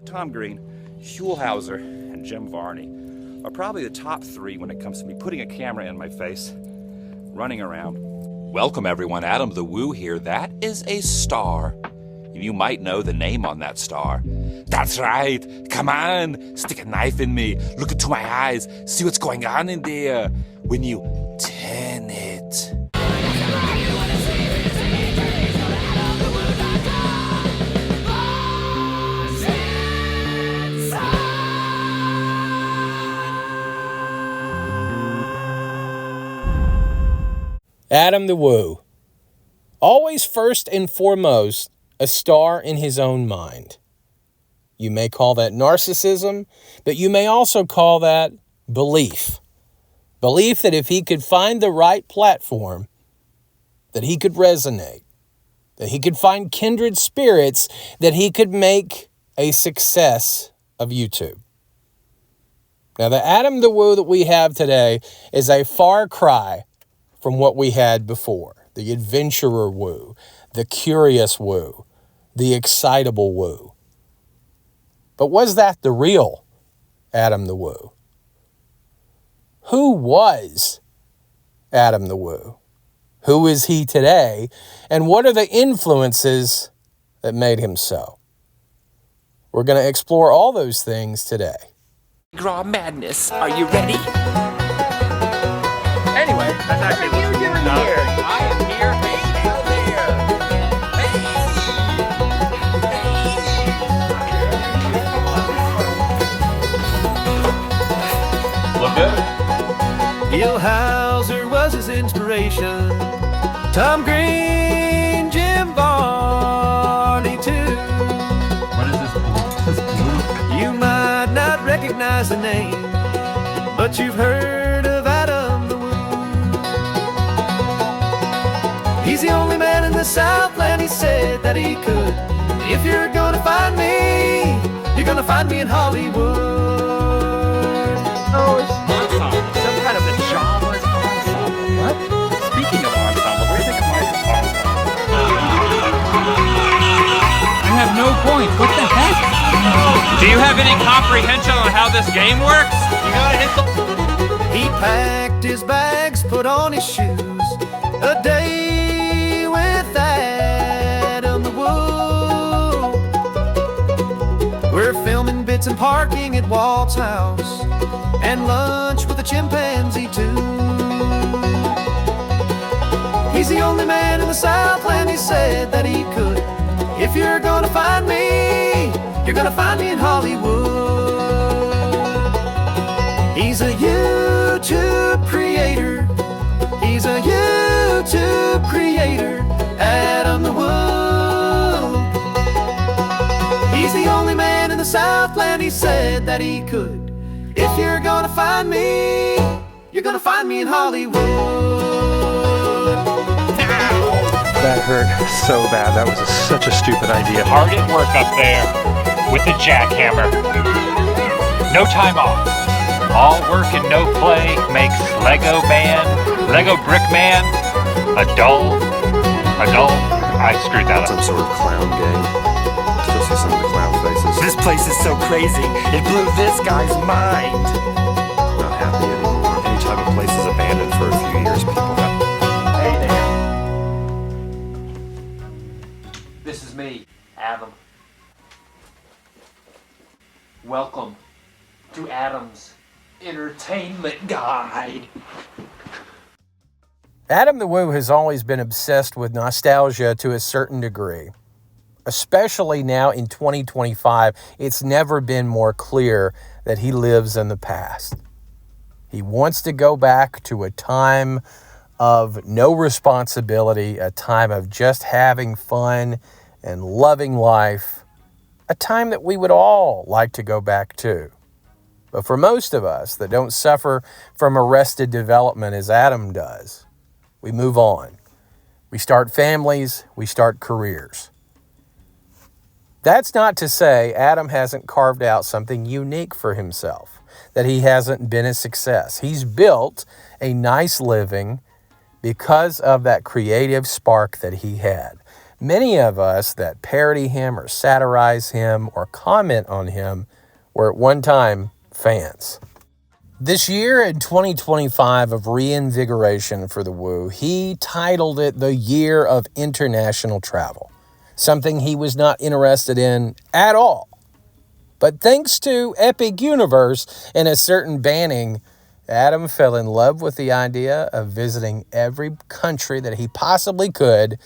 Tom Green, Huell Howser, and Jim Varney are probably the top three when it comes to me putting a camera in my face, running around. Welcome everyone, Adam the Woo here. That is a star. You might know the name on that star. That's right. Come on, stick a knife in me. Look into my eyes. See what's going on in there. When you turn it. Adam the Woo, always first and foremost a star in his own mind. You may call that narcissism, but you may also call that belief. Belief that if he could find the right platform, that he could resonate, that he could find kindred spirits, that he could make a success of YouTube. Now, the Adam the Woo that we have today is a far cry from what we had before. The adventurer woo, the curious woo, the excitable woo. But was that the real Adam the Woo? Who was Adam the Woo? Who is he today? And what are the influences that made him so? We're going to explore all those things today. Raw madness. Are you ready? Anyway, That's actually what are you doing here? I am here. Hey, down there. Look good. Huell Howser was his inspiration. Tom Green, Jim Varney too. What is this blue? You might not recognize the name, but you've heard of Adam the Woo. He's the only man in the Southland, he said that he could. If you're gonna find me, you're gonna find me in Hollywood. Oh, it's ensemble. Some kind of a genre ensemble. What? Speaking of ensemble, what do you think of my ensemble? I have no points. What the heck? Do you have any comprehension on how this game works? You gotta hit the... He packed his bags, put on his shoes. A day with Adam the Woo. We're filming bits and parking at Walt's house, and lunch with a chimpanzee too. He's the only man in the Southland, he said that he could. If you're gonna find me, you're gonna find me in Hollywood. He's a YouTube creator. He's a YouTube creator, Adam the Woo. He's the only man in the Southland, he said that he could. If you're gonna find me, you're gonna find me in Hollywood. That hurt so bad. That was such a stupid idea. Hard at work up there with the jackhammer. No time off. All work and no play makes Lego Brick Man, a dull. I screwed that up. Some sort of clown gang. Still see some of the clown faces. This place is so crazy, it blew this guy's mind. Not happy anymore. Anytime a place is abandoned for a few years, people have... Hey there. This is me, Adam. Welcome to Adam's Entertainment Guide. Adam the Woo has always been obsessed with nostalgia to a certain degree. Especially now in 2025, it's never been more clear that he lives in the past. He wants to go back to a time of no responsibility, a time of just having fun and loving life, a time that we would all like to go back to. But for most of us that don't suffer from arrested development as Adam does, we move on. We start families, we start careers. That's not to say Adam hasn't carved out something unique for himself, that he hasn't been a success. He's built a nice living because of that creative spark that he had, Many of us that parody him or satirize him or comment on him were at one time fans. This year in 2025 of reinvigoration for the Woo, he titled it the Year of International Travel, something he was not interested in at all. But thanks to Epic Universe and a certain banning, Adam fell in love with the idea of visiting every country that he possibly could,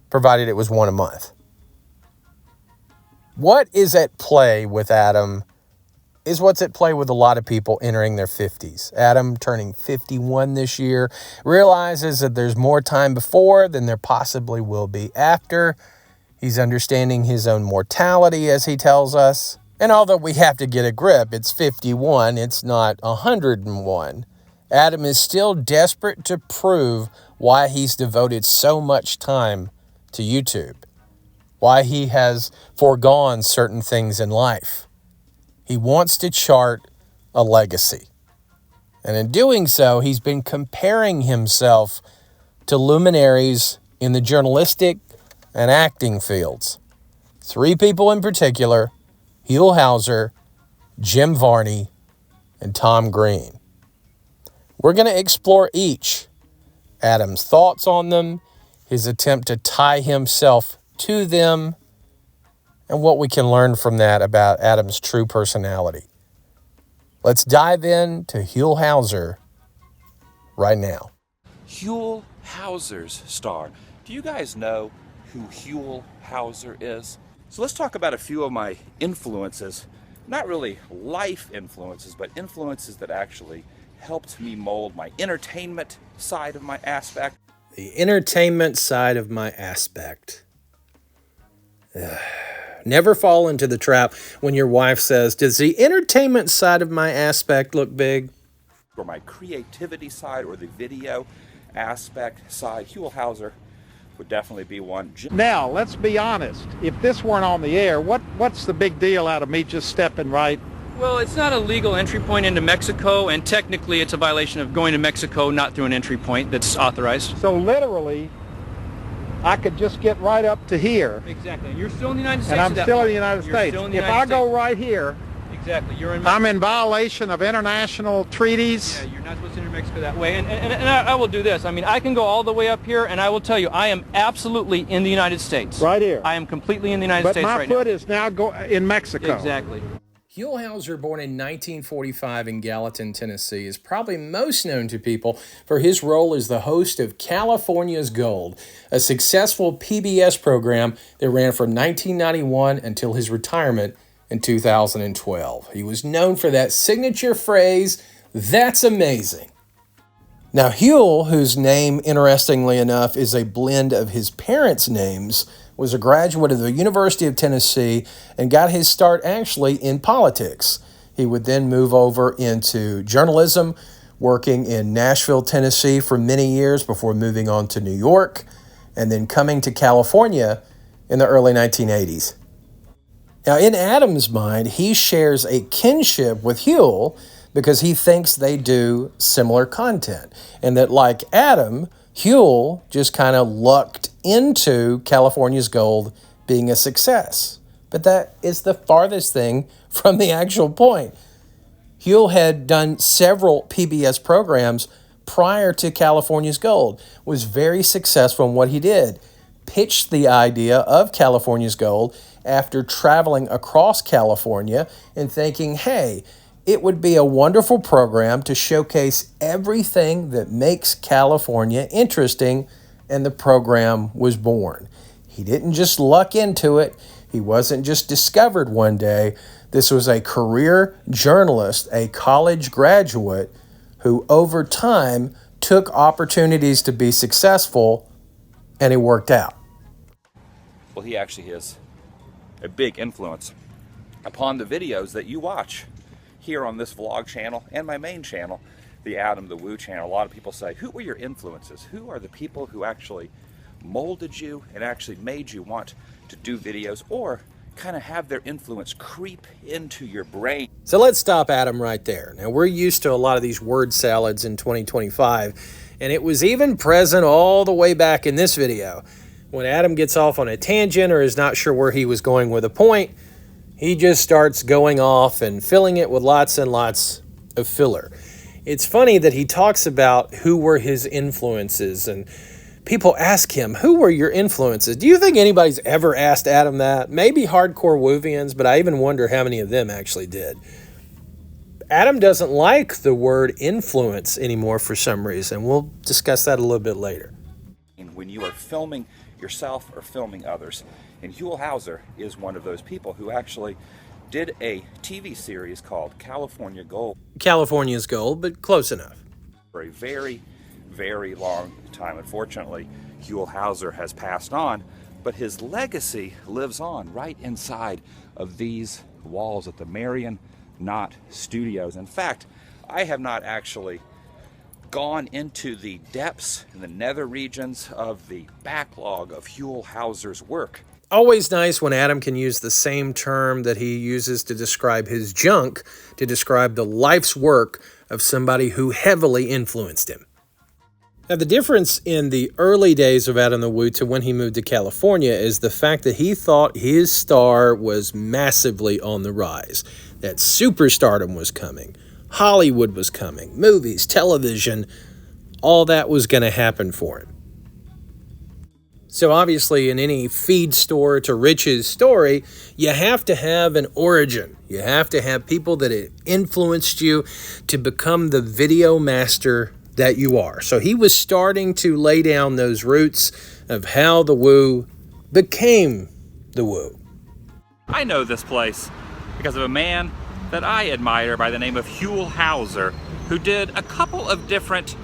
provided it was one a month. What is at play with Adam is what's at play with a lot of people entering their 50s. Adam, turning 51 this year, realizes that there's more time before than there possibly will be after. He's understanding his own mortality, as he tells us. And although we have to get a grip, it's 51, it's not 101. Adam is still desperate to prove why he's devoted so much time to YouTube, why he has foregone certain things in life. He wants to chart a legacy. And in doing so, he's been comparing himself to luminaries in the journalistic and acting fields. 3 people in particular: Huell Howser, Jim Varney, and Tom Green. We're going to explore each, Adam's thoughts on them, his attempt to tie himself to them, and what we can learn from that about Adam's true personality. Let's dive in to Huell Howser right now. Huell Houser's star. Do you guys know who Huell Howser is? So let's talk about a few of my influences. Not really life influences, but influences that actually helped me mold my entertainment side of my aspect. The entertainment side of my aspect. Never fall into the trap when your wife says, "Does the entertainment side of my aspect look big?" Or my creativity side, or the video aspect side. Huell Howser would definitely be one. Now, let's be honest. If this weren't on the air, what's the big deal out of me just stepping right? Well, it's not a legal entry point into Mexico, and technically it's a violation of going to Mexico not through an entry point that's authorized. So literally, I could just get right up to here. Exactly. You're still in the United States. And I'm still in the United You're States. still in the If United I go States. right here, Exactly. You're in I'm in violation of international treaties. Yeah, you're not supposed to enter Mexico that way. And I will do this. I mean, I can go all the way up here, and I will tell you, I am absolutely in the United States. Right here. I am completely in the United States right now. But my foot is now in Mexico. Exactly. Huell Howser, born in 1945 in Gallatin, Tennessee, is probably most known to people for his role as the host of California's Gold, a successful PBS program that ran from 1991 until his retirement in 2012. He was known for that signature phrase, "That's amazing." Now, Huell, whose name, interestingly enough, is a blend of his parents' names, was a graduate of the University of Tennessee and got his start actually in politics. He would then move over into journalism, working in Nashville, Tennessee for many years before moving on to New York, and then coming to California in the early 1980s. Now, in Adam's mind, he shares a kinship with Huell because he thinks they do similar content, and that like Adam, Huell just kind of lucked into California's Gold being a success. But that is the farthest thing from the actual point. Huell had done several PBS programs prior to California's Gold, was very successful in what he did, pitched the idea of California's Gold after traveling across California and thinking, hey, it would be a wonderful program to showcase everything that makes California interesting, and the program was born. He didn't just luck into it. He wasn't just discovered one day. This was a career journalist, a college graduate who over time took opportunities to be successful, and it worked out. Well, he actually is a big influence upon the videos that you watch here on this vlog channel and my main channel, the Adam the Woo channel. A lot of people say, who were your influences? Who are the people who actually molded you and actually made you want to do videos, or kind of have their influence creep into your brain? So let's stop Adam right there. Now, we're used to a lot of these word salads in 2025, and it was even present all the way back in this video When Adam gets off on a tangent or is not sure where he was going with a point, he just starts going off and filling it with lots and lots of filler. It's funny that he talks about who were his influences, and people ask him, who were your influences? Do you think anybody's ever asked Adam that? Maybe hardcore Woovians, but I even wonder how many of them actually did. Adam doesn't like the word influence anymore for some reason. We'll discuss that a little bit later. When you are filming yourself or filming others, and Huell Howser is one of those people who actually did a TV series called California Gold. California's Gold, but close enough. For a very, very long time. Unfortunately, Huell Howser has passed on, but his legacy lives on right inside of these walls at the Marion Knott Studios. In fact, I have not actually gone into the depths in the nether regions of the backlog of Huell Howser's work. Always nice when Adam can use the same term that he uses to describe his junk to describe the life's work of somebody who heavily influenced him. Now, the difference in the early days of Adam the Woo to when he moved to California is the fact that he thought his star was massively on the rise, that superstardom was coming, Hollywood was coming, movies, television, all that was going to happen for him. So obviously in any feed store to riches story, you have to have an origin. You have to have people that have influenced you to become the video master that you are. So he was starting to lay down those roots of how the Woo became the Woo. I know this place because of a man that I admire by the name of Huell Howser, who did a couple of different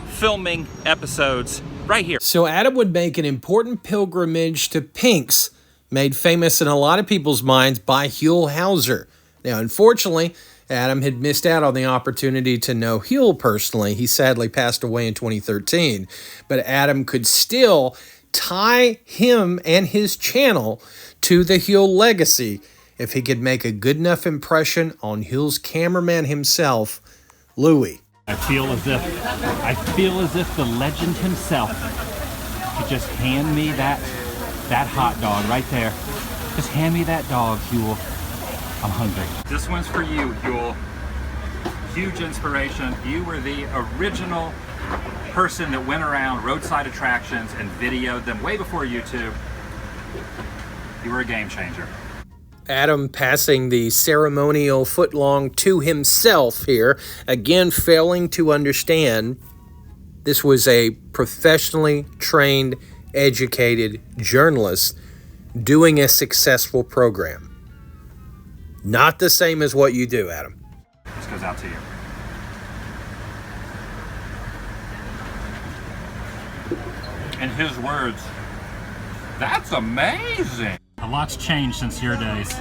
filming episodes right here. So Adam would make an important pilgrimage to Pink's, made famous in a lot of people's minds by Huell Howser. Now, unfortunately, Adam had missed out on the opportunity to know Huell personally. He sadly passed away in 2013. But Adam could still tie him and his channel to the Huell legacy if he could make a good enough impression on Huell's cameraman himself, Louie. I feel as if the legend himself could just hand me that hot dog right there. Just hand me that dog, Huell. I'm hungry. This one's for you, Huell. Huge inspiration. You were the original person that went around roadside attractions and videoed them way before YouTube. You were a game changer. Adam passing the ceremonial footlong to himself here, again failing to understand this was a professionally trained, educated journalist doing a successful program. Not the same as what you do, Adam. This goes out to you. In his words, that's amazing. A lot's changed since your days.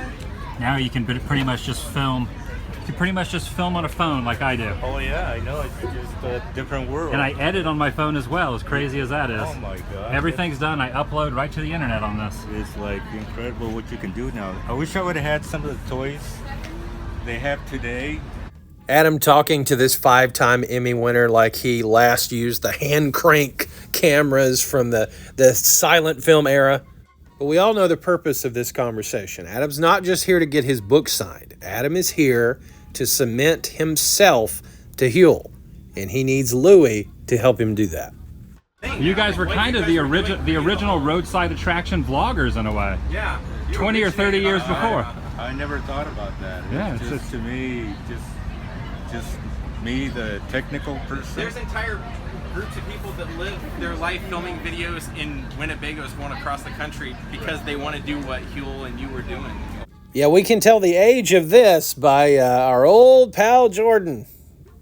Now you can pretty much just film. You can pretty much just film on a phone like I do. Oh yeah, I know. It's just a different world. And I edit on my phone as well, as crazy as that is. Oh my God. Everything's done. I upload right to the internet on this. It's like incredible what you can do now. I wish I would have had some of the toys they have today. Adam talking to this 5-time Emmy winner like he last used the hand crank cameras from the silent film era. But we all know the purpose of this conversation. Adam's not just here to get his book signed. Adam is here to cement himself to Huell, and he needs Louie to help him do that. You guys were kind of the original roadside attraction vloggers in a way. Yeah. 20 or 30 years before. I never thought about that. Yeah, It's just to me, just me, the technical person. There's entire groups of people that live their life filming videos in Winnebagos going across the country because they want to do what Huell and you were doing. Yeah, we can tell the age of this by our old pal Jordan.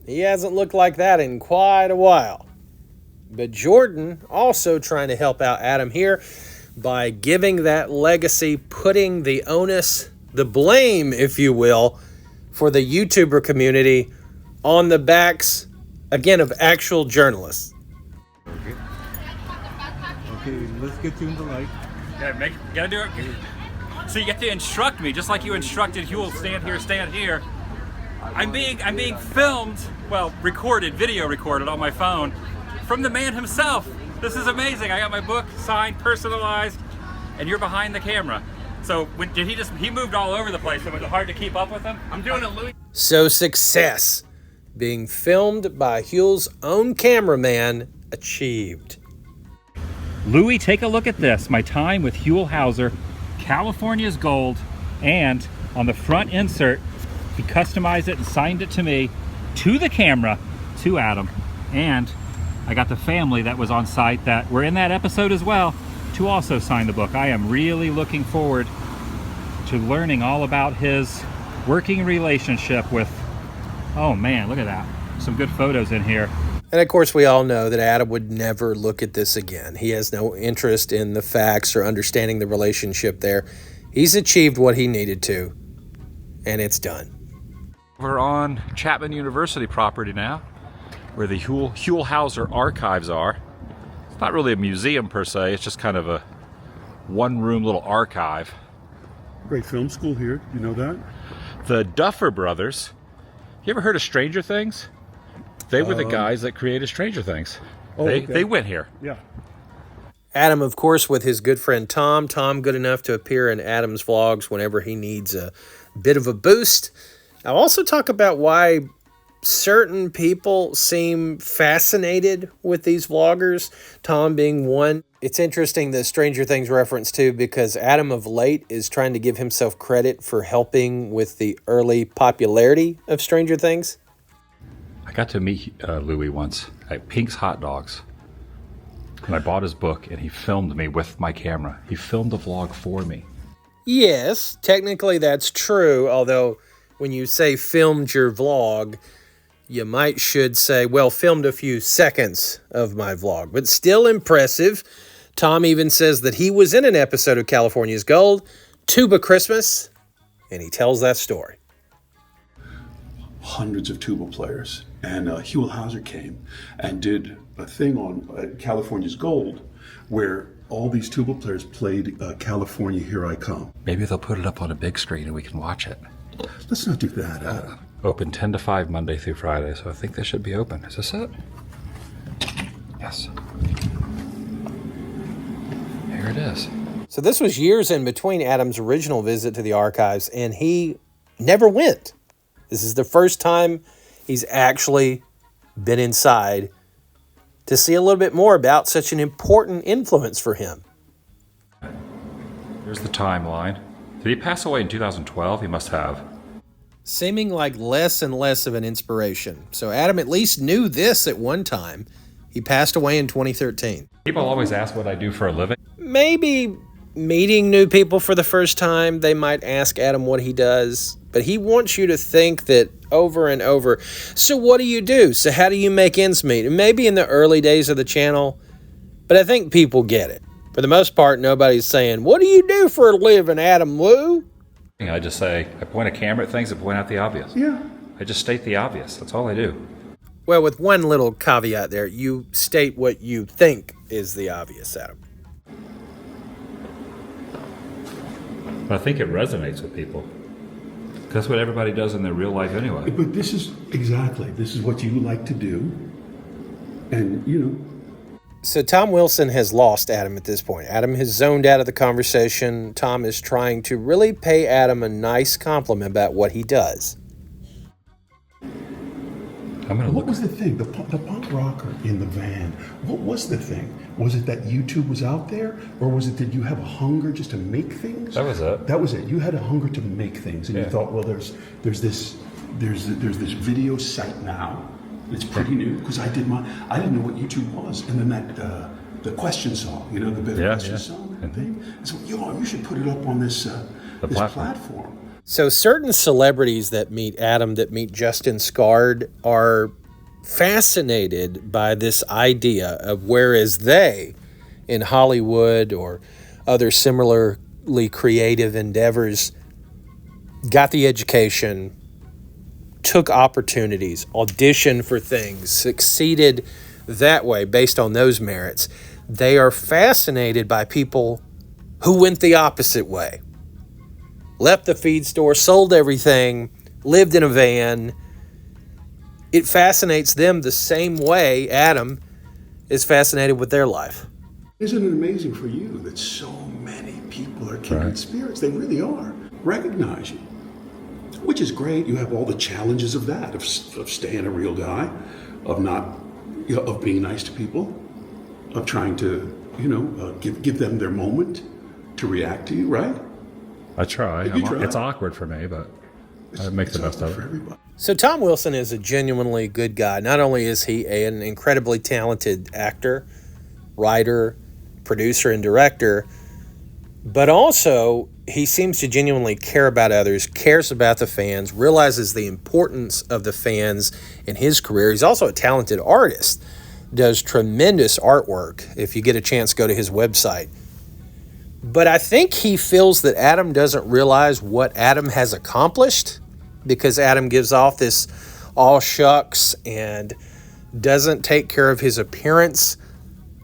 He hasn't looked like that in quite a while. But Jordan also trying to help out Adam here by giving that legacy, putting the onus, the blame, if you will, for the YouTuber community on the backs, again, of actual journalists. Okay, let's get you in the light. Gotta do it. So you get to instruct me, just like you instructed Huell, stand here. I'm being filmed, well, recorded, video recorded on my phone from the man himself, This is amazing. I got my book signed, personalized, and you're behind the camera. So he moved all over the place. Was it hard to keep up with him? I'm doing a Louie. So success, being filmed by Huell's own cameraman, achieved. Louie, take a look at this. My time with Huell Howser, California's Gold, and on the front insert, he customized it and signed it to me, to the camera, to Adam. And I got the family that was on site that were in that episode as well to also sign the book. I am really looking forward to learning all about his working relationship with, oh man, look at that. Some good photos in here. And of course, we all know that Adam would never look at this again. He has no interest in the facts or understanding the relationship there. He's achieved what he needed to, and it's done. We're on Chapman University property now, where the Huell Howser archives are. It's not really a museum per se, it's just kind of a one-room little archive. Great film school here, you know that? The Duffer Brothers, you ever heard of Stranger Things? They were the guys that created Stranger Things. They went here. Yeah. Adam, of course, with his good friend Tom. Tom, good enough to appear in Adam's vlogs whenever he needs a bit of a boost. I'll also talk about why certain people seem fascinated with these vloggers, Tom being one. It's interesting the Stranger Things reference too, because Adam of late is trying to give himself credit for helping with the early popularity of Stranger Things. I got to meet Louie once at Pink's Hot Dogs. And I bought his book and he filmed me with my camera. He filmed a vlog for me. Yes, technically that's true, although when you say filmed your vlog, you should say, well, filmed a few seconds of my vlog, but still impressive. Tom even says that he was in an episode of California's Gold, Tuba Christmas, and he tells that story. Hundreds of tuba players, and Huell Howser came and did a thing on California's Gold where all these tuba players played California Here I Come. Maybe they'll put it up on a big screen and we can watch it. Let's not do that, Adam. Open 10 to 5 Monday through Friday, so I think they should be open. Is this it? Yes. Here it is. So this was years in between Adam's original visit to the archives, and he never went. This is the first time he's actually been inside to see a little bit more about such an important influence for him. Here's the timeline. Did he pass away in 2012? He must have. Seeming like less and less of an inspiration. So Adam at least knew this at one time. He passed away in 2013. People always ask what I do for a living. Maybe meeting new people for the first time, they might ask Adam what he does. But he wants you to think that over and over. So what do you do? So how do you make ends meet? And maybe in the early days of the channel, but I think people get it. For the most part, nobody's saying, what do you do for a living, Adam Woo? I just say, I point a camera at things and point out the obvious. Yeah. I just state the obvious. That's all I do. Well, with one little caveat there, you state what you think is the obvious, Adam. But I think it resonates with people. That's what everybody does in their real life anyway. But this is what you like to do. And, you know. So Tom Wilson has lost Adam at this point. Adam has zoned out of the conversation. Tom is trying to really pay Adam a nice compliment about what he does. What was the thing? The punk rocker in the van. What was the thing? Was it that YouTube was out there? Or was it that you have a hunger just to make things? That was it. That was it. You had a hunger to make things. And you thought, well, there's this video site now. It's pretty new because I didn't know what YouTube was. And then that the question song, you know, the bit of question song thing. So you should put it up on this platform. So certain celebrities that meet Adam, that meet Justin Scarred, are fascinated by this idea of whereas they, in Hollywood or other similarly creative endeavors, got the education, took opportunities, auditioned for things, succeeded that way based on those merits, they are fascinated by people who went the opposite way. Left the feed store, sold everything, lived in a van. It fascinates them the same way Adam is fascinated with their life. Isn't it amazing for you that so many people are kindred spirits? They really are. Recognize you. Which is great. You have all the challenges of that, of staying a real guy, of not, of being nice to people, of trying to, give them their moment to react to you, right? I try. It's awkward for me, but I make the best of it. So Tom Wilson is a genuinely good guy. Not only is he an incredibly talented actor, writer, producer, and director, but also he seems to genuinely care about others, cares about the fans, realizes the importance of the fans in his career. He's also a talented artist, does tremendous artwork. If you get a chance, go to his website. But I think he feels that Adam doesn't realize what Adam has accomplished, because Adam gives off this all shucks and doesn't take care of his appearance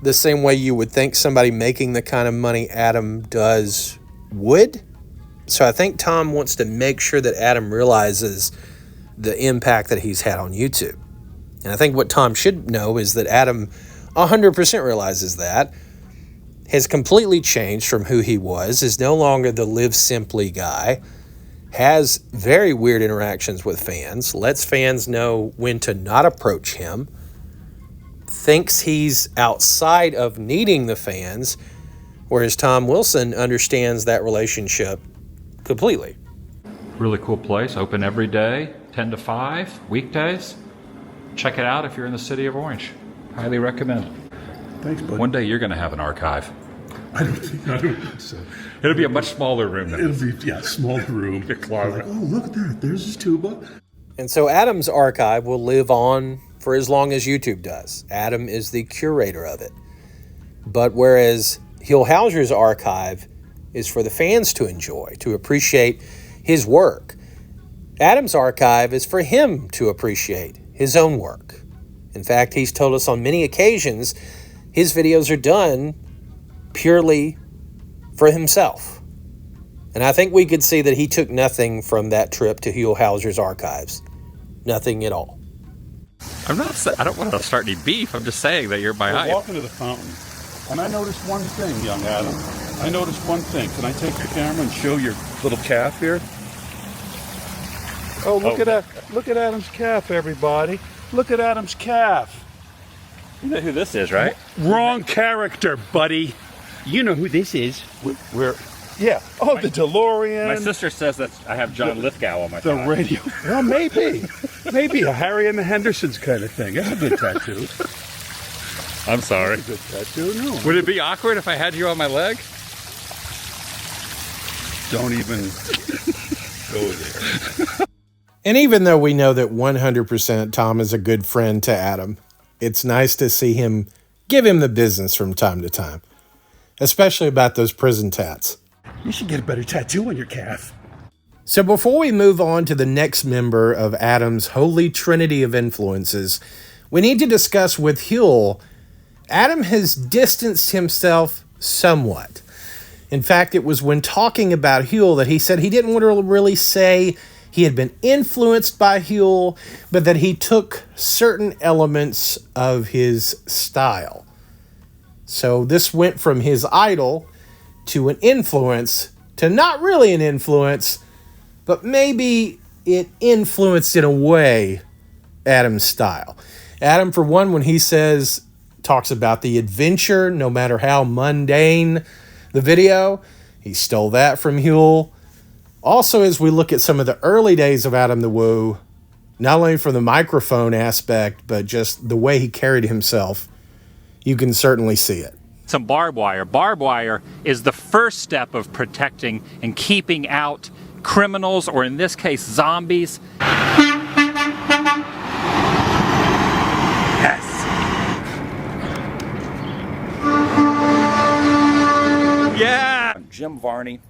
the same way you would think somebody making the kind of money Adam does would. So I think Tom wants to make sure that Adam realizes the impact that he's had on YouTube. And I think what Tom should know is that Adam 100% realizes that, has completely changed from who he was, is no longer the live simply guy, has very weird interactions with fans, lets fans know when to not approach him, thinks he's outside of needing the fans, whereas Tom Wilson understands that relationship completely. Really cool place, open every day, 10 to 5, weekdays. Check it out if you're in the city of Orange. Highly recommend. Thanks, buddy. One day you're going to have an archive. I don't think so. It'll be a much smaller room then. It'll be, smaller room. Your closet. Like, oh, look at that. There's his tuba. And so Adam's archive will live on for as long as YouTube does. Adam is the curator of it. But whereas Huell Howser's archive is for the fans to enjoy, to appreciate his work, Adam's archive is for him to appreciate his own work. In fact, he's told us on many occasions his videos are done purely for himself. And I think we could see that he took nothing from that trip to Huell Howser's archives. Nothing at all. I don't want to start any beef. I'm just saying that you're my We're idol. walking to the fountain, and I noticed one thing, young Adam. I noticed one thing. Can I take the camera and show your little calf here? Oh, look at that! Look at Adam's calf, everybody. Look at Adam's calf. You know who this is, right? Wrong character, buddy. You know who this is. Yeah. Oh, the DeLorean. My sister says that I have John Lithgow on my The thigh. radio. Well, maybe. Maybe a Harry and the Hendersons kind of thing. That's a good tattoo. I'm sorry. That's a good tattoo. No. Would it be awkward if I had you on my leg? Don't even go there. And even though we know that 100% Tom is a good friend to Adam, it's nice to see him give him the business from time to time, especially about those prison tats. You should get a better tattoo on your calf. So before we move on to the next member of Adam's holy trinity of influences, we need to discuss with Huell, Adam has distanced himself somewhat. In fact, it was when talking about Huell that he said he didn't want to really say he had been influenced by Huell, but that he took certain elements of his style. So this went from his idol to an influence to not really an influence, but maybe it influenced in a way Adam's style. Adam, for one, when he talks about the adventure, no matter how mundane the video, he stole that from Huell. Also, as we look at some of the early days of Adam the Woo, not only from the microphone aspect, but just the way he carried himself, you can certainly see it. Some barbed wire. Barbed wire is the first step of protecting and keeping out criminals, or in this case, zombies. Yes. Yeah! Jim Varney,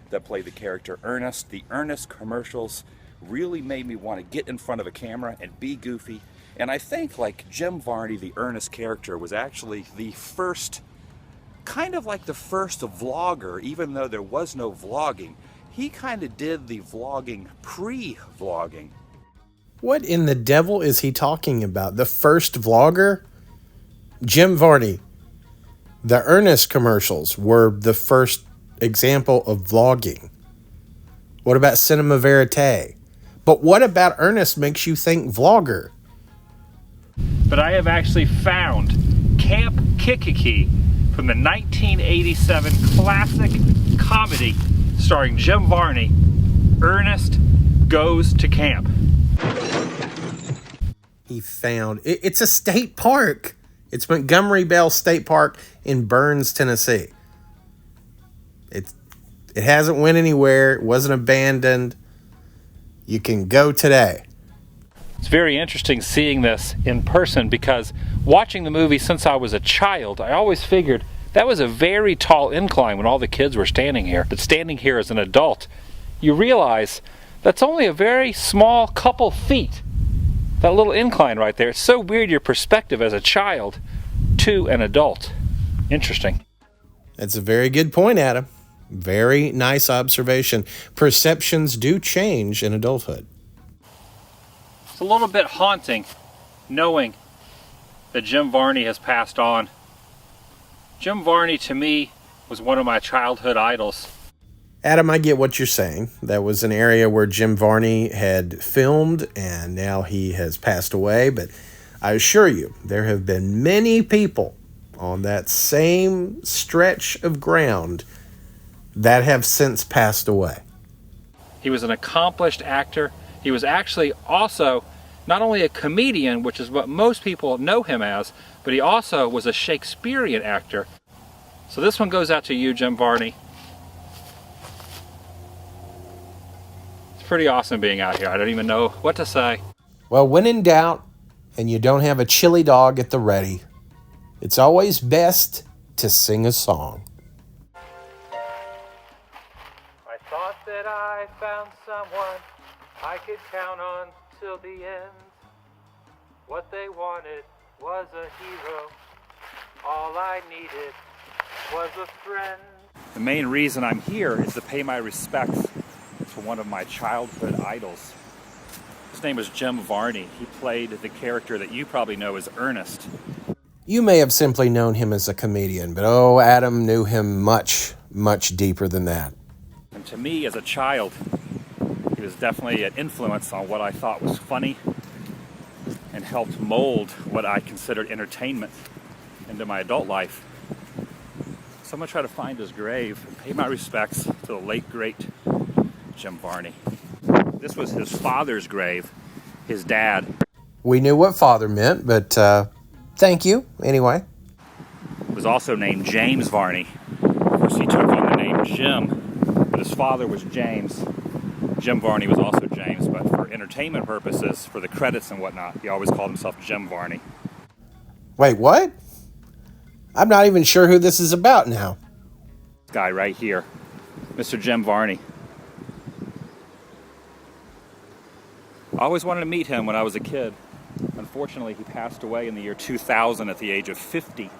that played the character Ernest. The Ernest commercials really made me want to get in front of a camera and be goofy. And I think, like, Jim Varney, the Ernest character, was actually the first, kind of like the first vlogger, even though there was no vlogging. He kind of did the vlogging pre-vlogging. What in the devil is he talking about? The first vlogger? Jim Varney, the Ernest commercials were the first example of vlogging. What about cinema verite? But what about Ernest makes you think vlogger? But I have actually found Camp Kikiki from the 1987 classic comedy starring Jim Varney, Ernest Goes to Camp. He found it's a state park. It's Montgomery Bell State Park in Burns, Tennessee. It hasn't went anywhere. It wasn't abandoned. You can go today. It's very interesting seeing this in person because watching the movie since I was a child, I always figured that was a very tall incline when all the kids were standing here. But standing here as an adult, you realize that's only a very small couple feet. That little incline right there. It's so weird your perspective as a child to an adult. Interesting. That's a very good point, Adam. Very nice observation. Perceptions do change in adulthood. It's a little bit haunting knowing that Jim Varney has passed on. Jim Varney to me was one of my childhood idols. Adam, I get what you're saying. That was an area where Jim Varney had filmed and now he has passed away. But I assure you, there have been many people on that same stretch of ground that have since passed away. He was an accomplished actor. He was actually also not only a comedian, which is what most people know him as, but he also was a Shakespearean actor. So this one goes out to you, Jim Varney. It's pretty awesome being out here. I don't even know what to say. Well, when in doubt and you don't have a chili dog at the ready, it's always best to sing a song. I thought that I found someone I could count on till the end. What they wanted was a hero. All I needed was a friend. The main reason I'm here is to pay my respects to one of my childhood idols. His name was Jim Varney. He played the character that you probably know as Ernest. You may have simply known him as a comedian, but Adam knew him much, much deeper than that. And to me, as a child, he was definitely an influence on what I thought was funny and helped mold what I considered entertainment into my adult life. So I'm going to try to find his grave and pay my respects to the late, great Jim Varney. This was his father's grave, his dad. We knew what father meant, but thank you anyway. Was also named James Varney. Of course, he took on the name Jim, but his father was James. Jim Varney was also James, but for entertainment purposes, for the credits and whatnot, he always called himself Jim Varney. Wait, what? I'm not even sure who this is about now. This guy right here, Mr. Jim Varney. I always wanted to meet him when I was a kid. Unfortunately, he passed away in the year 2000 at the age of 50.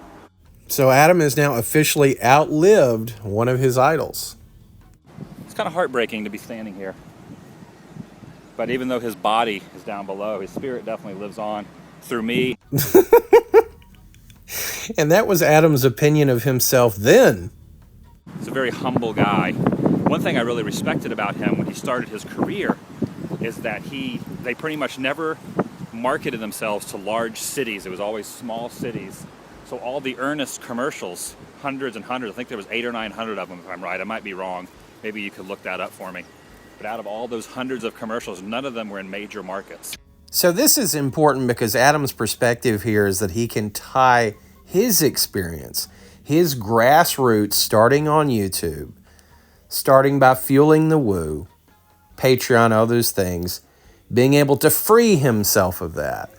So Adam has now officially outlived one of his idols. It's kind of heartbreaking to be standing here. But even though his body is down below, his spirit definitely lives on through me. And that was Adam's opinion of himself then. He's a very humble guy. One thing I really respected about him when he started his career is that they pretty much never marketed themselves to large cities. It was always small cities. So all the Ernest commercials, hundreds and hundreds, I think there was 800 or 900 of them if I'm right. I might be wrong. Maybe you could look that up for me. But out of all those hundreds of commercials, none of them were in major markets. So this is important because Adam's perspective here is that he can tie his experience, his grassroots starting on YouTube, starting by fueling the woo, Patreon, all those things, being able to free himself of that,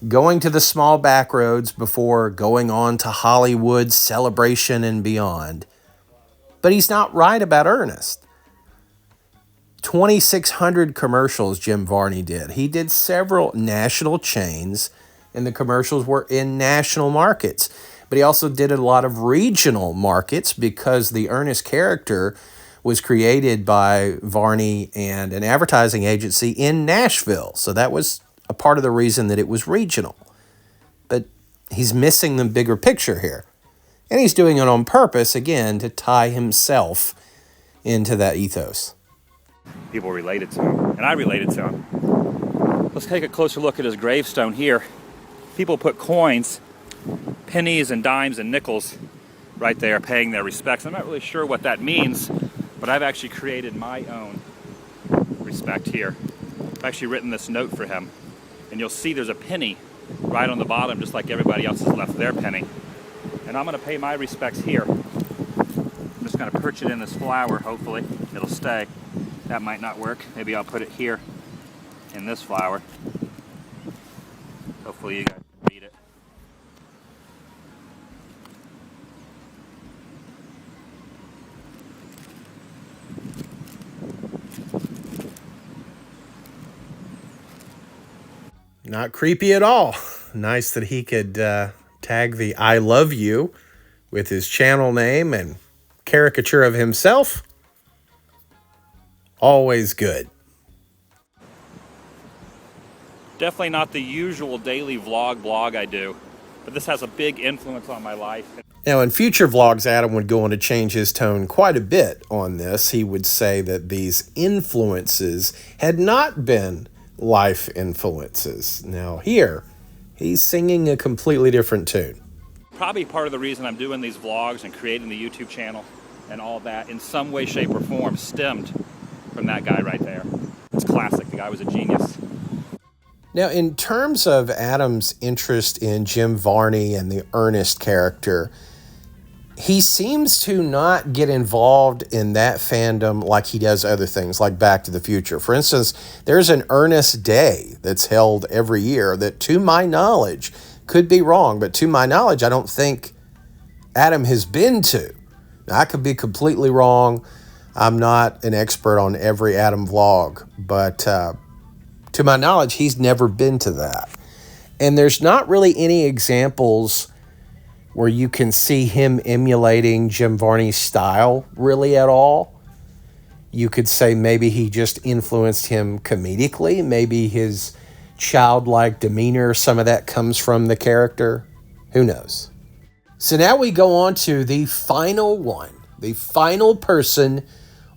going to the small back roads before going on to Hollywood, celebration, and beyond. But he's not right about Ernest. 2,600 commercials Jim Varney did. He did several national chains, and the commercials were in national markets. But he also did a lot of regional markets because the Ernest character was created by Varney and an advertising agency in Nashville. So that was a part of the reason that it was regional. But He's missing the bigger picture here. And he's doing it on purpose, again, to tie himself into that ethos. People related to him, and I related to him. Let's take a closer look at his gravestone here. People put coins, pennies and dimes and nickels right there, paying their respects. I'm not really sure what that means, but I've actually created my own respect here. I've actually written this note for him, and you'll see there's a penny right on the bottom, just like everybody else has left their penny. And I'm gonna pay my respects here. I'm just gonna perch it in this flower, hopefully it'll stay. That might not work. Maybe I'll put it here in this flower. Hopefully you guys can read it. Not creepy at all. Nice that he could tag the I love you with his channel name and caricature of himself. Always good. Definitely not the usual daily blog I do, but this has a big influence on my life. Now, in future vlogs, Adam would go on to change his tone quite a bit on this. He would say that these influences had not been life influences. Now, here, he's singing a completely different tune. Probably part of the reason I'm doing these vlogs and creating the YouTube channel and all that, in some way, shape, or form, stemmed from that guy right there. It's classic. The guy was a genius. Now, in terms of Adam's interest in Jim Varney and the Ernest character, he seems to not get involved in that fandom like he does other things, like Back to the Future. For instance, there's an Ernest Day that's held every year that, to my knowledge, could be wrong, but to my knowledge, I don't think Adam has been to. Now, I could be completely wrong. I'm not an expert on every Adam vlog, but to my knowledge, he's never been to that. And there's not really any examples where you can see him emulating Jim Varney's style really at all. You could say maybe he just influenced him comedically. Maybe his childlike demeanor, some of that comes from the character. Who knows? So now we go on to the final one, the final person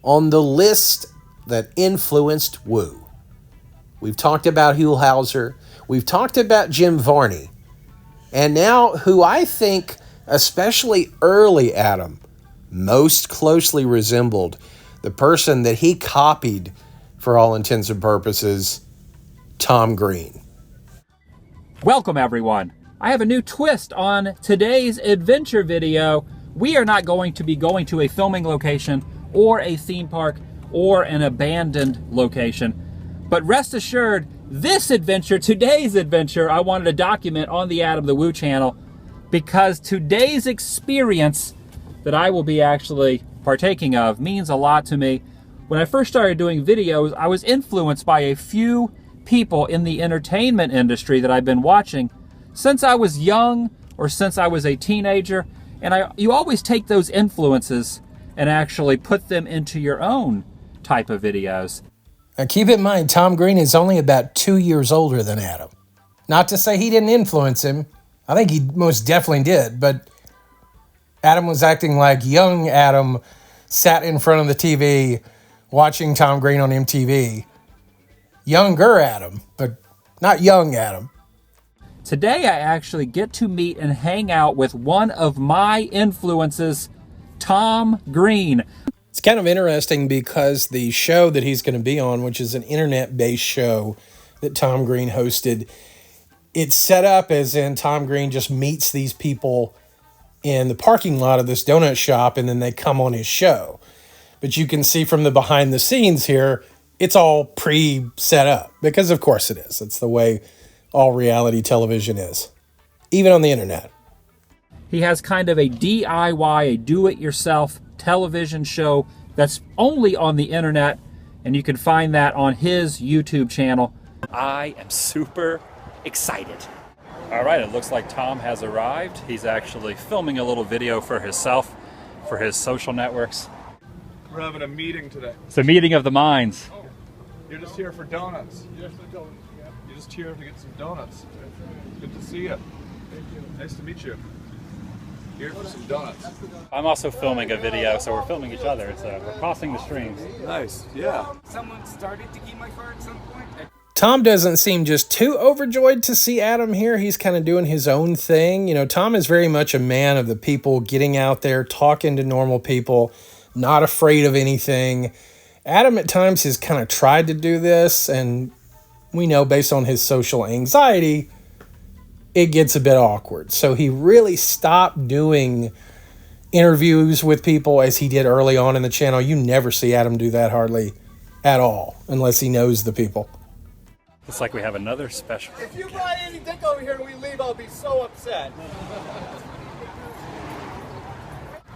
on the list that influenced Woo. We've talked about Huell Howser. We've talked about Jim Varney. And now, who I think, especially early Adam, most closely resembled the person that he copied, for all intents and purposes, Tom Green. Welcome, everyone. I have a new twist on today's adventure video. We are not going to be going to a filming location or a theme park or an abandoned location. But rest assured, this adventure, today's adventure, I wanted to document on the Adam the Woo channel because today's experience that I will be actually partaking of means a lot to me. When I first started doing videos, I was influenced by a few people in the entertainment industry that I've been watching since I was young or since I was a teenager. And you always take those influences and actually put them into your own type of videos. Now keep in mind, Tom Green is only about 2 years older than Adam. Not to say he didn't influence him. I think he most definitely did, but Adam was acting like young Adam sat in front of the TV watching Tom Green on MTV. Younger Adam, but not young Adam. Today I actually get to meet and hang out with one of my influences, Tom Green. It's kind of interesting because the show that he's going to be on, which is an internet-based show that Tom Green hosted, it's set up as in Tom Green just meets these people in the parking lot of this donut shop and then they come on his show. But you can see from the behind the scenes here, it's all pre-set up because of course it is. It's the way all reality television is, even on the internet. He has kind of a DIY, a do-it-yourself television show that's only on the internet, and you can find that on his YouTube channel. I am super excited. All right, it looks like Tom has arrived. He's actually filming a little video for himself, for his social networks. We're having a meeting today. It's a meeting of the minds. Oh, you're just here for donuts. Yes, for donuts. Yeah. You're just here to get some donuts. Good to see you. Nice to meet you. Here for some donuts. I'm also filming a video, so we're filming each other. So we're crossing the streams. Nice, yeah. Someone started to keep my car at some point. Tom doesn't seem just too overjoyed to see Adam here. He's kind of doing his own thing. You know, Tom is very much a man of the people, getting out there, talking to normal people, not afraid of anything. Adam at times has kind of tried to do this, and we know based on his social anxiety, it gets a bit awkward. So he really stopped doing interviews with people as he did early on in the channel. You never see Adam do that hardly at all, unless he knows the people. Looks like we have another special. If you buy any dick over here and we leave, I'll be so upset.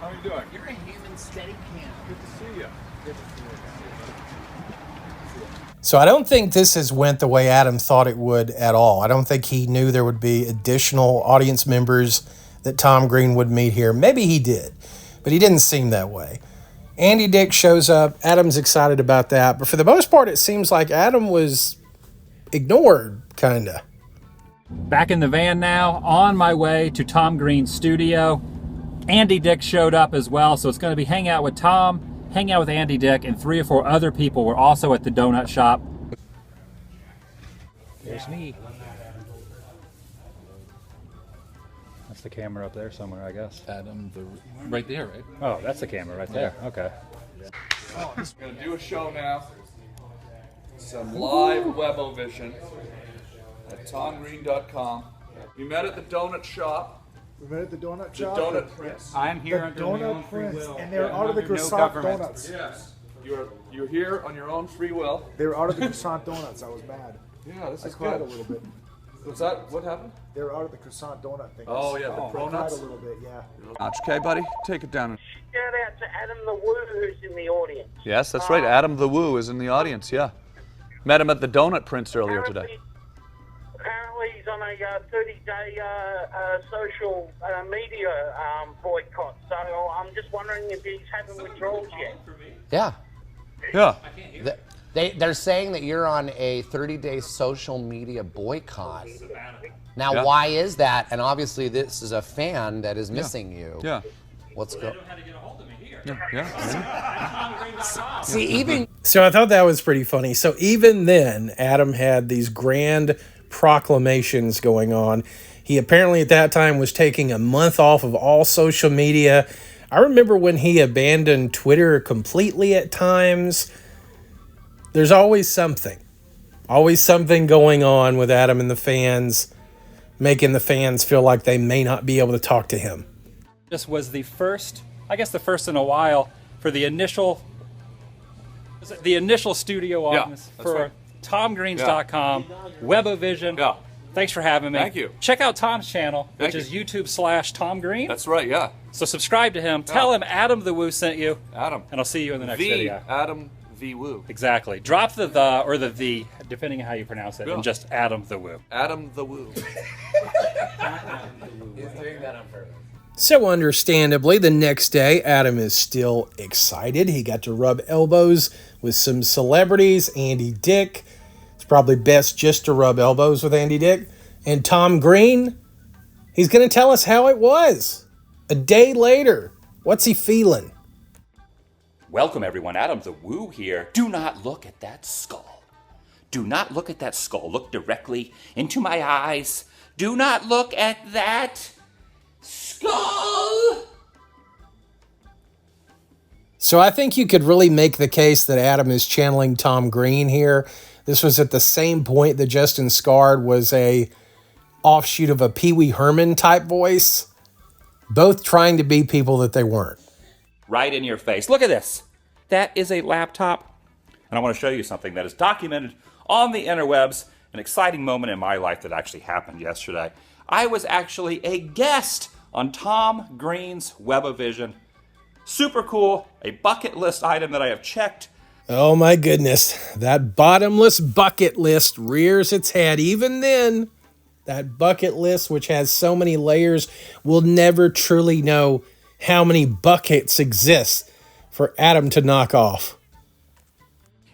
How are you doing? You're a human steady cam. Good to see you. Good to see you. So I don't think this has went the way Adam thought it would at all. I don't think he knew there would be additional audience members that Tom Green would meet here. Maybe he did, but he didn't seem that way. Andy Dick shows up. Adam's excited about that. But for the most part, it seems like Adam was ignored, kind of. Back in the van now, on my way to Tom Green's studio. Andy Dick showed up as well, so it's going to be hang out with Tom, hang out with Andy Dick, and 3 or 4 other people were also at the donut shop. There's me. That's the camera up there somewhere, I guess. Adam, right there, right? Oh, that's the camera right there. Okay. Oh, we're going to do a show now. Some live Webovision at TomGreen.com. We met at the donut shop. We met at the donut The shop. Donut Prince. I'm here The under my own Donut free Prince, will. and they're out of the Under no croissant government. donuts. Yes. You're here on your own free will. They were out of the croissant donuts. I was mad. Yeah, this I is cried good. a little bit. What's that? What happened? They were out of the croissant donut thing. Oh, yeah, the I pro cried nuts? a little bit, yeah. Okay, buddy. Take it down. Shout out to Adam the Woo, who's in the audience. Yes, that's right. Adam the Woo is in the audience, yeah. Met him at the Donut Prince earlier today. Apparently he's on a 30-day social media boycott, so I'm just wondering if he's having withdrawals yet. Yeah. Yeah. They're saying that you're on a 30-day social media boycott. Now, Yeah. why is that? And obviously, this is a fan that is missing you. Yeah. What's going? Yeah. See, even So I thought that was pretty funny. So even then, Adam had these grand proclamations going on. He apparently at that time was taking a month off of all social media. I remember when he abandoned Twitter completely at times. There's always something going on with Adam and the fans, making the fans feel like they may not be able to talk to him. This was the first, I guess the first in a while, for the initial studio audience that's for right. TomGreens.com, Webovision. Yeah. Thanks for having me. Thank you. Check out Tom's channel, Thank which is you. YouTube/Tom Green. That's right, yeah. So subscribe to him. Tell him Adam the Woo sent you. Adam. And I'll see you in the next video. Adam V. Woo. Exactly. Drop the or the V, depending on how you pronounce it, Yeah. and just Adam the Woo. Adam the Woo. He's doing that on purpose. So understandably, the next day, Adam is still excited. He got to rub elbows with some celebrities. Andy Dick. It's probably best just to rub elbows with Andy Dick. And Tom Green, he's going to tell us how it was. A day later, what's he feeling? Welcome, everyone. Adam the Woo here. Do not look at that skull. Do not look at that skull. Look directly into my eyes. Do not look at that skull. So I think you could really make the case that Adam is channeling Tom Green here. This was at the same point that Justin Scarred was a offshoot of a Pee Wee Herman type voice, both trying to be people that they weren't. Right in your face. Look at this. That is a laptop. And I want to show you something that is documented on the interwebs, an exciting moment in my life that actually happened yesterday. I was actually a guest on Tom Green's Webovision. Super cool, a bucket list item that I have checked. Oh my goodness, that bottomless bucket list rears its head. Even then, that bucket list, which has so many layers, we'll never truly know how many buckets exist for Adam to knock off.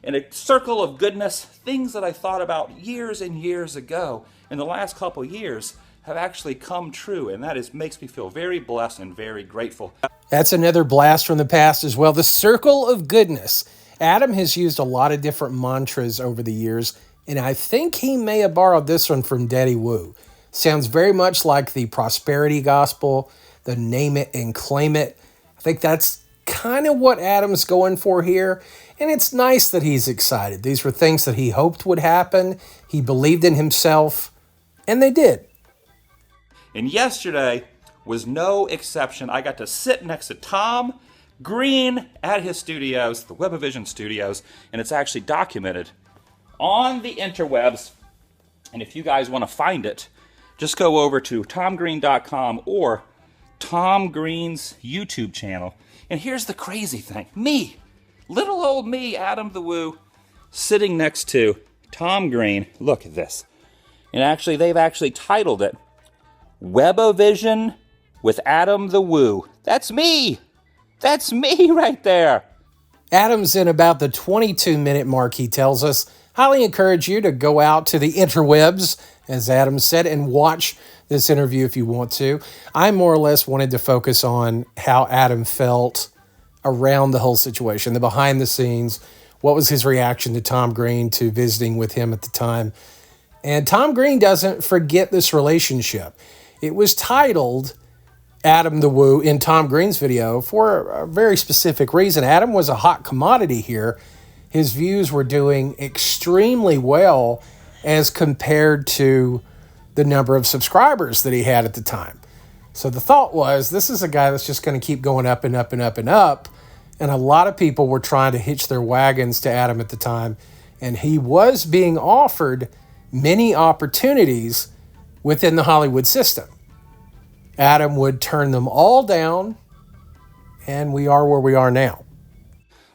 In a circle of goodness, things that I thought about years and years ago, in the last couple years, have actually come true, and that makes me feel very blessed and very grateful. That's another blast from the past as well. The circle of goodness. Adam has used a lot of different mantras over the years, and I think he may have borrowed this one from Daddy Woo. Sounds very much like the prosperity gospel, the name it and claim it. I think that's kind of what Adam's going for here, and it's nice that he's excited. These were things that he hoped would happen. He believed in himself, and they did. And yesterday was no exception. I got to sit next to Tom Green at his studios, the Webavision Studios, and it's actually documented on the interwebs. And if you guys want to find it, just go over to tomgreen.com or Tom Green's YouTube channel. And here's the crazy thing. Me, little old me, Adam the Woo, sitting next to Tom Green. Look at this. And actually, they've actually titled it Webavision with Adam the Woo. That's me. That's me right there. Adam's in about the 22-minute mark, he tells us. Highly encourage you to go out to the interwebs, as Adam said, and watch this interview if you want to. I more or less wanted to focus on how Adam felt around the whole situation, the behind the scenes, what was his reaction to Tom Green, to visiting with him at the time. And Tom Green doesn't forget this relationship. It was titled Adam the Woo in Tom Green's video for a very specific reason. Adam was a hot commodity here. His views were doing extremely well as compared to the number of subscribers that he had at the time. So the thought was, this is a guy that's just going to keep going up and up and up and up. And a lot of people were trying to hitch their wagons to Adam at the time. And he was being offered many opportunities within the Hollywood system. Adam would turn them all down, and we are where we are now.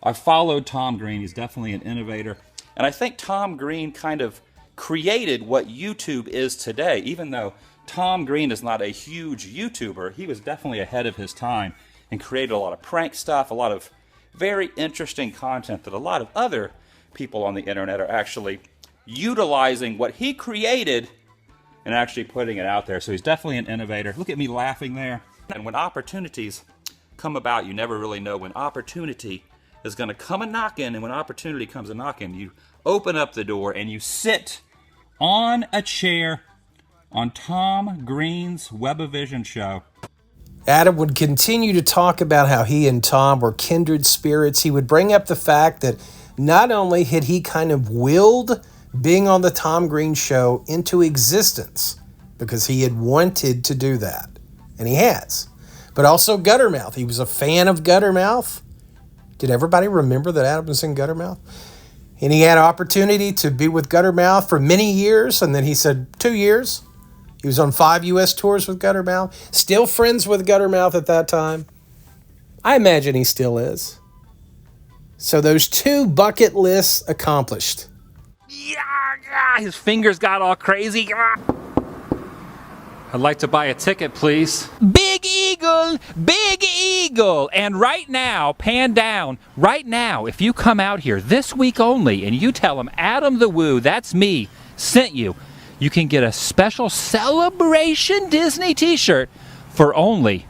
I followed Tom Green. He's definitely an innovator. And I think Tom Green kind of created what YouTube is today. Even though Tom Green is not a huge YouTuber, he was definitely ahead of his time and created a lot of prank stuff, a lot of very interesting content that a lot of other people on the internet are actually utilizing what he created and actually putting it out there. So he's definitely an innovator. Look at me laughing there. And when opportunities come about, you never really know when opportunity is going to come a knocking. And when opportunity comes a knocking, you open up the door and you sit on a chair on Tom Green's Webavision show. Adam would continue to talk about how he and Tom were kindred spirits. He would bring up the fact that not only had he kind of willed being on the Tom Green show into existence, because he had wanted to do that, and he has, but also Guttermouth. He was a fan of Guttermouth. Did everybody remember that Adam was in Guttermouth? And he had an opportunity to be with Guttermouth for many years, and then he said 2 years. He was on 5 U.S. tours with Guttermouth. Still friends with Guttermouth at that time. I imagine he still is. So those 2 bucket lists accomplished. His fingers got all crazy. I'd like to buy a ticket, please. Big Eagle, Big Eagle. And right now, pan down, right now, if you come out here this week only and you tell them Adam the Woo, that's me, sent you, you can get a special Celebration Disney t-shirt for only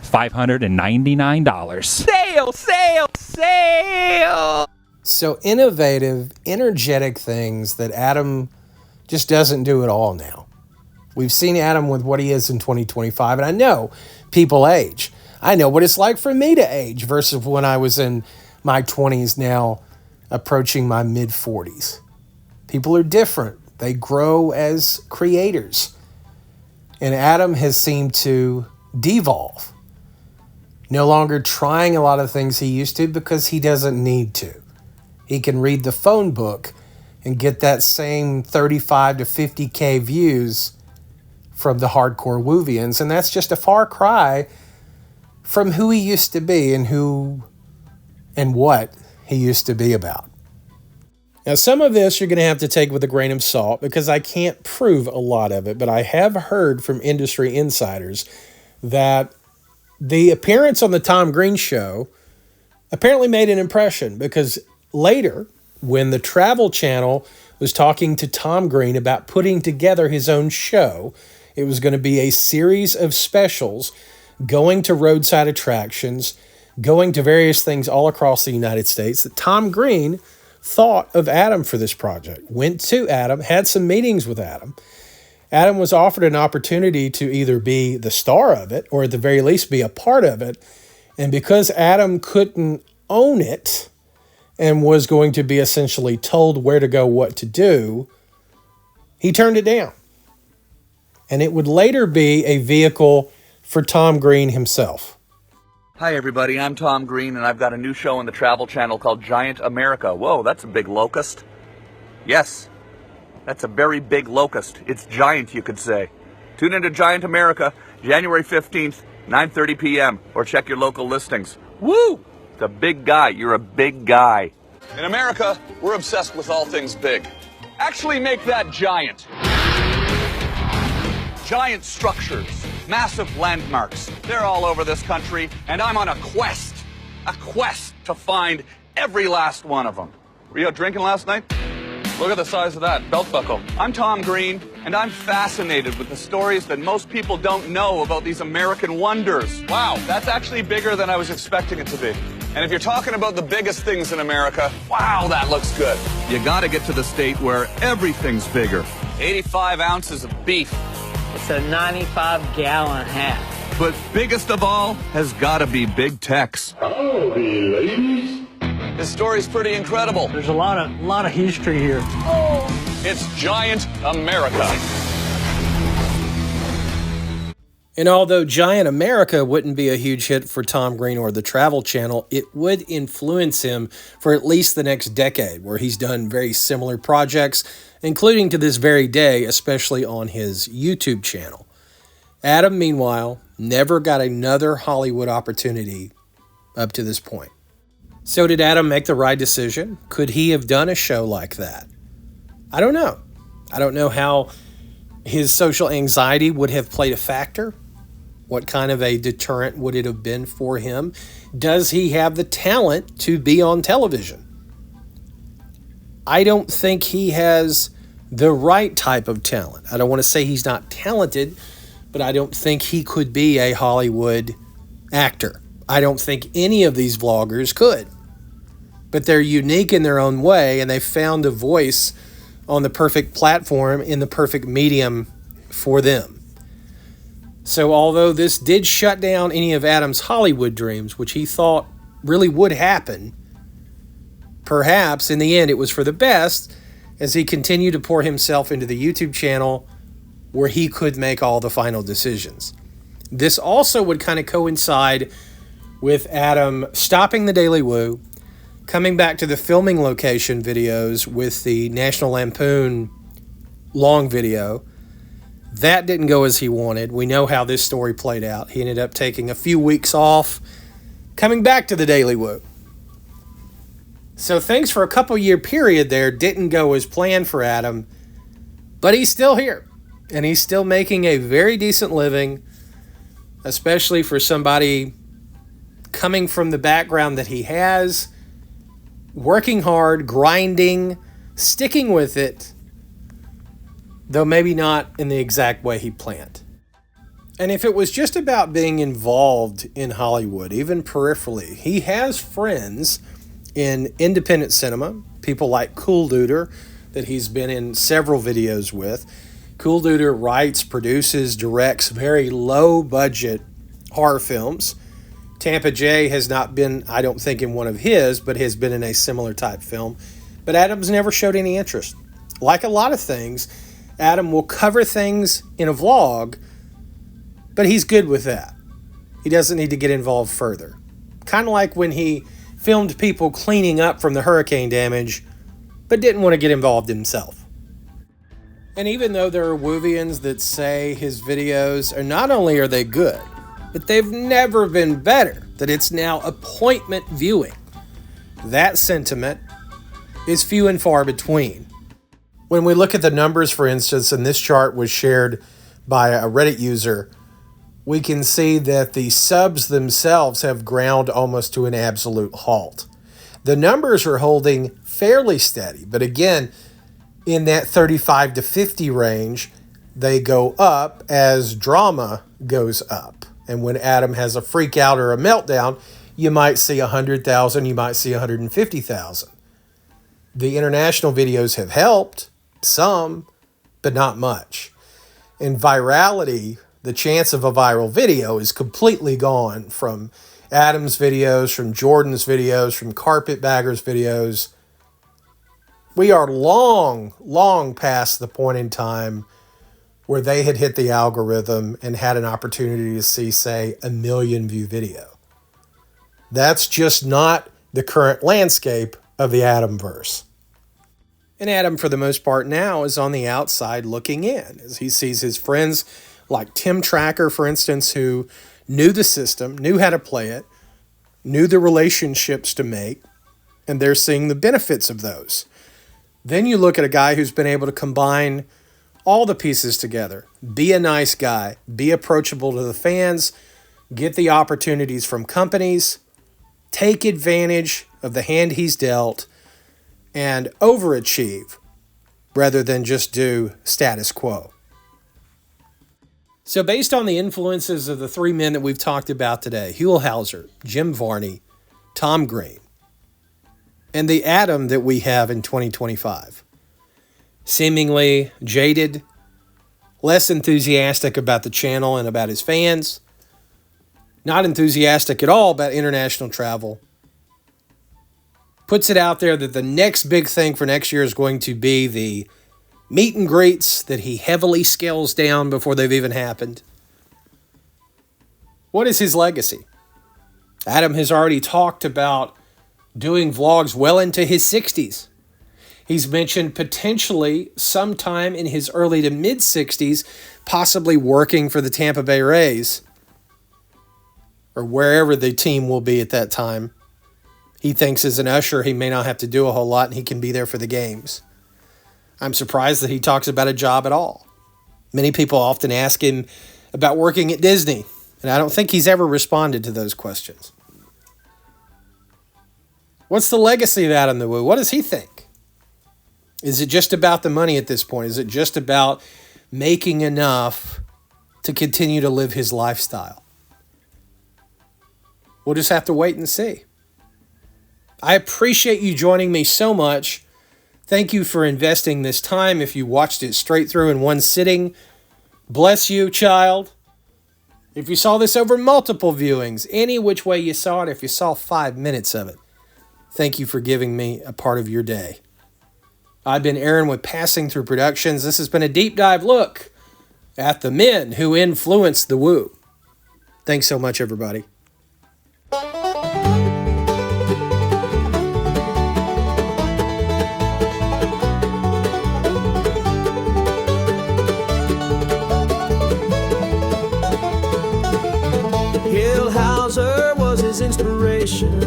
$599. Sale, sale, sale! So innovative, energetic things that Adam just doesn't do at all now. We've seen Adam with what he is in 2025, and I know people age. I know what it's like for me to age versus when I was in my 20s, now approaching my mid-40s. People are different. They grow as creators. And Adam has seemed to devolve. No longer trying a lot of things he used to because he doesn't need to. He can read the phone book and get that same 35 to 50K views from the hardcore Woovians. And that's just a far cry from who he used to be and who and what he used to be about. Now, some of this you're going to have to take with a grain of salt because I can't prove a lot of it, but I have heard from industry insiders that the appearance on the Tom Green show apparently made an impression because later, when the Travel Channel was talking to Tom Green about putting together his own show, It was going to be a series of specials going to roadside attractions, going to various things all across the United States, that Tom Green thought of Adam for this project. Went to Adam, had some meetings with Adam. Adam was offered an opportunity to either be the star of it or at the very least be a part of it. And because Adam couldn't own it and was going to be essentially told where to go, what to do, he turned it down. And it would later be a vehicle for Tom Green himself. Hi everybody, I'm Tom Green and I've got a new show on the Travel Channel called Giant America. Whoa, that's a big locust. Yes, that's a very big locust. It's giant, you could say. Tune into Giant America, January 15th, 9:30 p.m. or check your local listings. Woo! It's a big guy. You're a big guy. In America, we're obsessed with all things big. Actually make that giant. Giant structures, massive landmarks. They're all over this country, and I'm on a quest to find every last one of them. Were you out drinking last night? Look at the size of that belt buckle. I'm Tom Green, and I'm fascinated with the stories that most people don't know about these American wonders. Wow, that's actually bigger than I was expecting it to be. And if you're talking about the biggest things in America, wow, that looks good. You gotta get to the state where everything's bigger. 85 ounces of beef. It's a 95-gallon hat. But biggest of all has gotta be big techs. Howdy, ladies. This story's pretty incredible. There's a lot of history here. Oh, it's Giant America. And although Giant America wouldn't be a huge hit for Tom Green or the Travel Channel, it would influence him for at least the next decade, where he's done very similar projects, including to this very day, especially on his YouTube channel. Adam, meanwhile, never got another Hollywood opportunity up to this point. So did Adam make the right decision? Could he have done a show like that? I don't know. I don't know how his social anxiety would have played a factor. What kind of a deterrent would it have been for him? Does he have the talent to be on television? I don't think he has the right type of talent. I don't want to say he's not talented, but I don't think he could be a Hollywood actor. I don't think any of these vloggers could. But they're unique in their own way, and they found a voice on the perfect platform in the perfect medium for them. So although this did shut down any of Adam's Hollywood dreams, which he thought really would happen, perhaps in the end it was for the best, as he continued to pour himself into the YouTube channel where he could make all the final decisions. This also would kind of coincide with Adam stopping the Daily Woo, coming back to the filming location videos with the National Lampoon long video. That didn't go as he wanted. We know how this story played out. He ended up taking a few weeks off, coming back to the Daily Woo. So things for a couple-year period there didn't go as planned for Adam, but he's still here, and he's still making a very decent living, especially for somebody coming from the background that he has, working hard, grinding, sticking with it, though maybe not in the exact way he planned. And if it was just about being involved in Hollywood, even peripherally, he has friends in independent cinema, people like Cool Duder, that he's been in several videos with. Cool Duder writes, produces, directs very low-budget horror films. Tampa J has not been, I don't think, in one of his, but has been in a similar type film. But Adam's never showed any interest. Like a lot of things, Adam will cover things in a vlog, but he's good with that. He doesn't need to get involved further. Kind of like when he filmed people cleaning up from the hurricane damage, but didn't want to get involved himself. And even though there are Woovians that say his videos are not only are they good, but they've never been better, that it's now appointment viewing, that sentiment is few and far between. When we look at the numbers, for instance, and this chart was shared by a Reddit user, we can see that the subs themselves have ground almost to an absolute halt. The numbers are holding fairly steady, but again, in that 35 to 50 range, they go up as drama goes up. And when Adam has a freak out or a meltdown, you might see 100,000, you might see 150,000. The international videos have helped, some, but not much. In virality, the chance of a viral video is completely gone from Adam's videos, from Jordan's videos, from Carpetbagger's videos. We are long, long past the point in time where they had hit the algorithm and had an opportunity to see, say, 1 million view video. That's just not the current landscape of the Adamverse. And Adam, for the most part now, is on the outside looking in, as he sees his friends like Tim Tracker, for instance, who knew the system, knew how to play it, knew the relationships to make, and they're seeing the benefits of those. Then you look at a guy who's been able to combine all the pieces together, be a nice guy, be approachable to the fans, get the opportunities from companies, take advantage of the hand he's dealt, and overachieve rather than just do status quo. So based on the influences of the three men that we've talked about today, Huell Howser, Jim Varney, Tom Green, and the Adam that we have in 2025, seemingly jaded, less enthusiastic about the channel and about his fans, not enthusiastic at all about international travel, puts it out there that the next big thing for next year is going to be the meet and greets that he heavily scales down before they've even happened. What is his legacy? Adam has already talked about doing vlogs well into his 60s. He's mentioned potentially sometime in his early to mid 60s, possibly working for the Tampa Bay Rays or wherever the team will be at that time. He thinks as an usher, he may not have to do a whole lot and he can be there for the games. I'm surprised that he talks about a job at all. Many people often ask him about working at Disney, and I don't think he's ever responded to those questions. What's the legacy of Adam the Woo? What does he think? Is it just about the money at this point? Is it just about making enough to continue to live his lifestyle? We'll just have to wait and see. I appreciate you joining me so much. Thank you for investing this time. If you watched it straight through in one sitting, bless you, child. If you saw this over multiple viewings, any which way you saw it, if you saw 5 minutes of it, thank you for giving me a part of your day. I've been Aaron with Passing Through Productions. This has been a deep dive look at the men who influenced the Woo. Thanks so much, everybody. Huell Howser was his inspiration.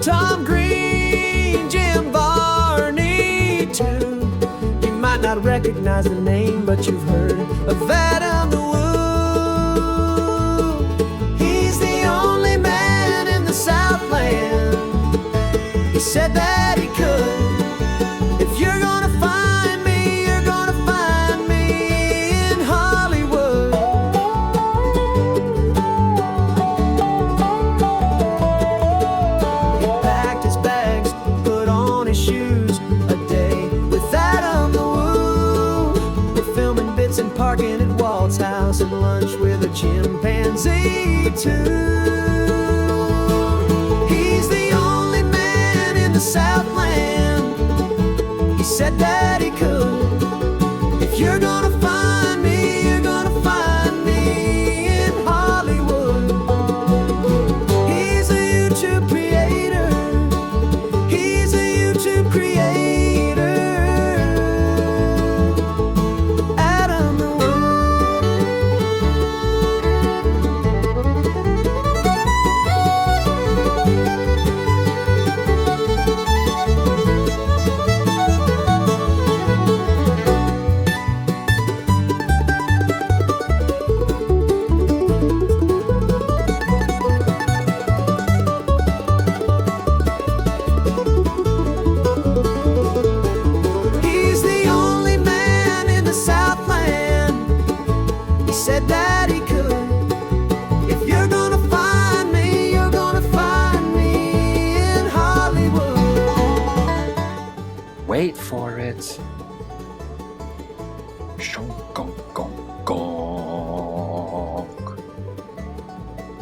Tom Green, Jim Varney too. You might not recognize the name, but you've heard of Adam the Woo. He's the only man in the Southland. He said that he could. If you're gonna find me, you're gonna find me in Hollywood. He packed his bags, put on his shoes. A day with Adam the Woo. We're filming bits and parking at Walt's house and lunch with a chimpanzee too. He's the only man in the Southland. He said that he could. If you're gonna find me, you're gonna find me in Hollywood. He's a YouTube creator. He's a YouTube creator. Adam the Woo. for it.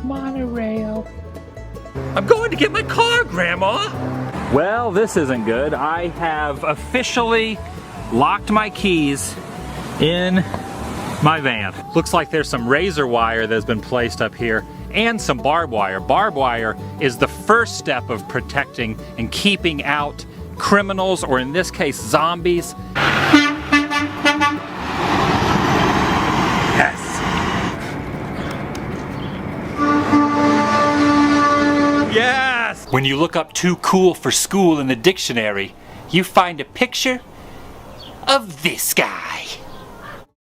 Monorail. I'm going to get my car, Grandma! Well, this isn't good. I have officially locked my keys in my van. Looks like there's some razor wire that's been placed up here and some barbed wire. Barbed wire is the first step of protecting and keeping out criminals, or in this case, zombies. Yes. Yes! When you look up "too cool for school" in the dictionary, you find a picture of this guy.